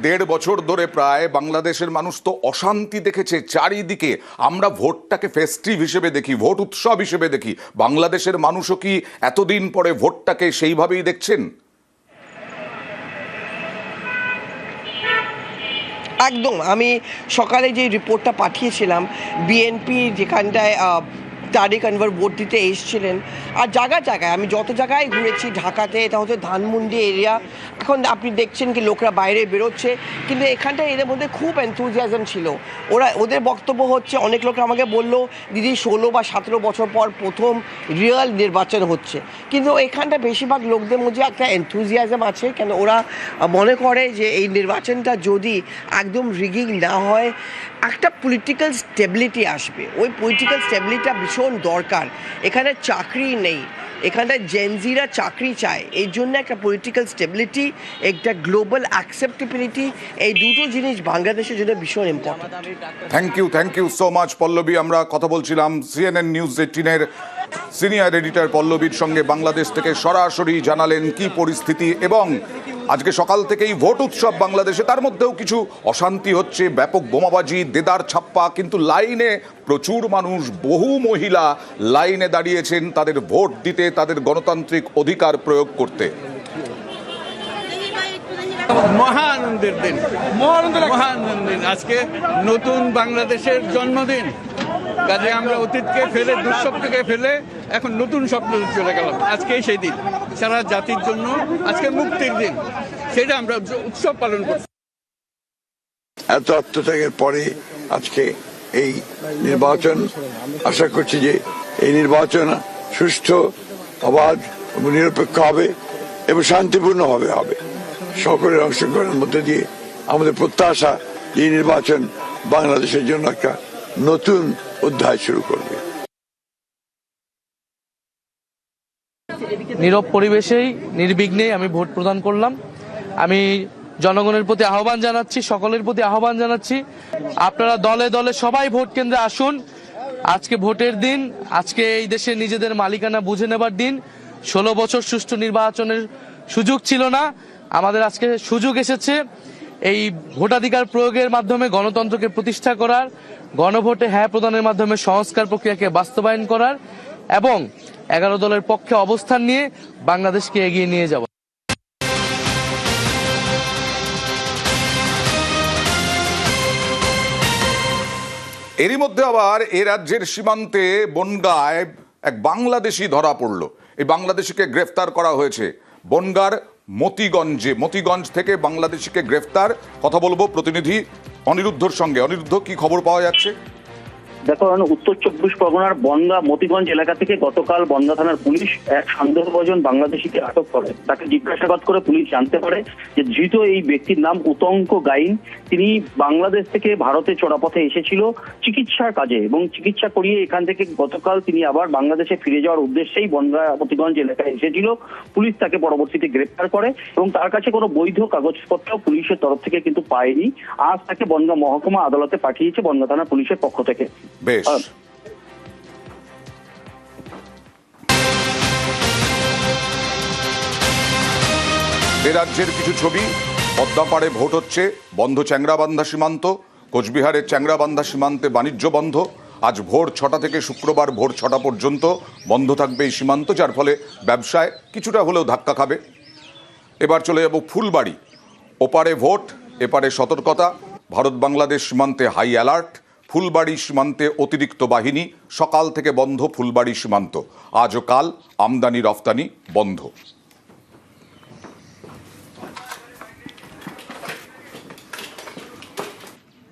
দেড় বছর ধরে প্রায় বাংলাদেশের মানুষ তো অশান্তি দেখেছে চারিদিকে। আমরা ভোটটাকে ফেস্টিভ হিসেবে দেখি, ভোট উৎসব হিসেবে দেখি। বাংলাদেশের মানুষও কি এতদিন পরে ভোটটাকে সেইভাবেই দেখছেন? একদম। আমি সকালে যে রিপোর্টটা পাঠিয়েছিলাম, বিএনপি যেখানটায় তারিক আনওয়ার ভোট দিতে এসেছিলেন, আর জায়গায় জায়গায় আমি যত জায়গায় ঘুরেছি, ঢাকাতে, এটা হচ্ছে ধানমন্ডি এরিয়া, এখন আপনি দেখছেন কি লোকরা বাইরে বেরোচ্ছে, কিন্তু এখানটায় এদের মধ্যে খুব এনথুজিয়াজম ছিল। ওদের বক্তব্য হচ্ছে, অনেক লোক আমাকে বলল, দিদি 16 বা 17 বছর পর প্রথম রিয়েল নির্বাচন হচ্ছে। কিন্তু এখানটা বেশিরভাগ লোকদের মধ্যে একটা এনথুজিয়াজম আছে, কেন ওরা মনে করে যে এই নির্বাচনটা যদি একদম রিগিং না হয়, একটা পলিটিক্যাল স্টেবিলিটি আসবে। ওই পলিটিক্যাল স্টেবিলিটিটা ভীষণ দরকার। এখানে চাকরি নেই, এখানটা জেনজিরা চাকরি চায়, এই জন্য একটা পলিটিক্যাল স্টেবিলিটি, একটা গ্লোবাল অ্যাকসেপ্টেবিলিটি, এই দুটো জিনিস বাংলাদেশের জন্য ভীষণ important. Thank you so much Pallavi. আমরা কথা বলছিলাম CNN নিউজ 18-এর সিনিয়র এডিটর পল্লবীর সঙ্গে। বাংলাদেশ থেকে সরাসরি জানালেন কি পরিস্থিতি, এবং আজকে সকাল থেকেই ভোট উৎসব বাংলাদেশে, তার মধ্যেও কিছু অশান্তি হচ্ছে, ব্যাপক বোমাবাজি, দেদার ছাপ্পা, কিন্তু লাইনে প্রচুর মানুষ, বহু মহিলা লাইনে দাঁড়িয়েছেন তাদের ভোট দিতে, তাদের গণতান্ত্রিক অধিকার প্রয়োগ করতে। মহানন্দের দিন, মহানন্দের আজকে নতুন বাংলাদেশের জন্মদিন। কাজে আমরা অতীতকে ফেলে, দুঃস্বপ্নকে ফেলে এখন নতুন স্বপ্ন চলে গেলাম। আজকেই সেই দিন, সারা জাতির জন্য আজকে মুক্তির দিন, সেটা আমরা উৎসব পালন করছি। এত আত্মত্যাগের পরে আজকে এই নির্বাচন, আশা করছি যে এই নির্বাচন সুষ্ঠু, অবাধ এবং নিরপেক্ষ হবে এবং শান্তিপূর্ণভাবে হবে। সকলের অংশগ্রহণের মধ্যে দিয়ে আমাদের প্রত্যাশা এই নির্বাচন বাংলাদেশের জন্য একটা নতুন অধ্যায় শুরু করবে। নীরব পরিবেশেই নির্বিঘ্নে আমি ভোট প্রদান করলাম। আমি জনগণের প্রতি আহ্বান জানাচ্ছি, সকলের প্রতি আহ্বান জানাচ্ছি, আপনারা দলে দলে সবাই ভোট কেন্দ্রে আসুন। আজকে ভোটের দিন, আজকে এই দেশে নিজেদের মালিকানা বুঝে নেবার দিন। 16 বছর সুষ্ঠু নির্বাচনের সুযোগ ছিল না, আমাদের আজকে সুযোগ এসেছে এই ভোটাধিকার প্রয়োগের মাধ্যমে গণতন্ত্রকে প্রতিষ্ঠা করার, গণভোটে হ্যাঁ প্রদানের মাধ্যমে সংস্কার প্রক্রিয়াকে বাস্তবায়ন করার এবং 11 দলের পক্ষে অবস্থান নিয়ে বাংলাদেশকে এগিয়ে নিয়ে যাব। এরই মধ্যে আবার এ রাজ্যের সীমান্তে বনগাঁয় এক বাংলাদেশি ধরা পড়ল। এই বাংলাদেশিকে গ্রেফতার করা হয়েছে বনগাঁর মতিগঞ্জ থেকে বাংলাদেশিকে গ্রেফতার। কথা বলবো প্রতিনিধি অনিরুদ্ধর সঙ্গে। অনিরুদ্ধ, কি খবর পাওয়া যাচ্ছে? দেখুন, উত্তর 24 পরগনার বনগাঁ মতিগঞ্জ এলাকা থেকে গতকাল বনগাঁ থানার পুলিশ এক সন্দেহভাজন বাংলাদেশিকে আটক করে। তাকে জিজ্ঞাসাবাদ করে পুলিশ জানতে পারে যে ধৃত এই ব্যক্তির নাম উতঙ্ক গাইন। তিনি বাংলাদেশ থেকে ভারতে চোরাপথে এসেছিল চিকিৎসার কাজে, এবং চিকিৎসা করিয়ে এখান থেকে গতকাল তিনি আবার বাংলাদেশে ফিরে যাওয়ার উদ্দেশ্যেই বনগাঁ মতিগঞ্জ এলাকায় এসেছিল। পুলিশ তাকে পরবর্তীতে গ্রেপ্তার করে এবং তার কাছে কোনো বৈধ কাগজপত্র পুলিশের তরফ থেকে কিন্তু পায়নি। আজ তাকে বনগাঁ মহকুমা আদালতে পাঠিয়েছে বনগাঁ থানা পুলিশের পক্ষ থেকে। বেশ, রাজ্যের কিছু ছবি। পদ্মাপাড়ে ভোট হচ্ছে, বন্ধ চ্যাংরাবান্ধা সীমান্ত। কোচবিহারের চ্যাংরাবান্ধা সীমান্তে বাণিজ্য বন্ধ। আজ ভোর 6টা থেকে শুক্রবার ভোর 6টা পর্যন্ত বন্ধ থাকবে এই সীমান্ত, যার ফলে ব্যবসায় কিছুটা হলেও ধাক্কা খাবে। এবার চলে যাব ফুলবাড়ি। ওপারে ভোট, এপারে সতর্কতা। ভারত বাংলাদেশ সীমান্তে হাই অ্যালার্ট। ফুলবাড়ি সীমান্তে অতিরিক্ত বাহিনী, সকাল থেকে বন্ধ ফুলবাড়ি সীমান্ত। আজ ও কাল আমদানি রফতানি বন্ধ।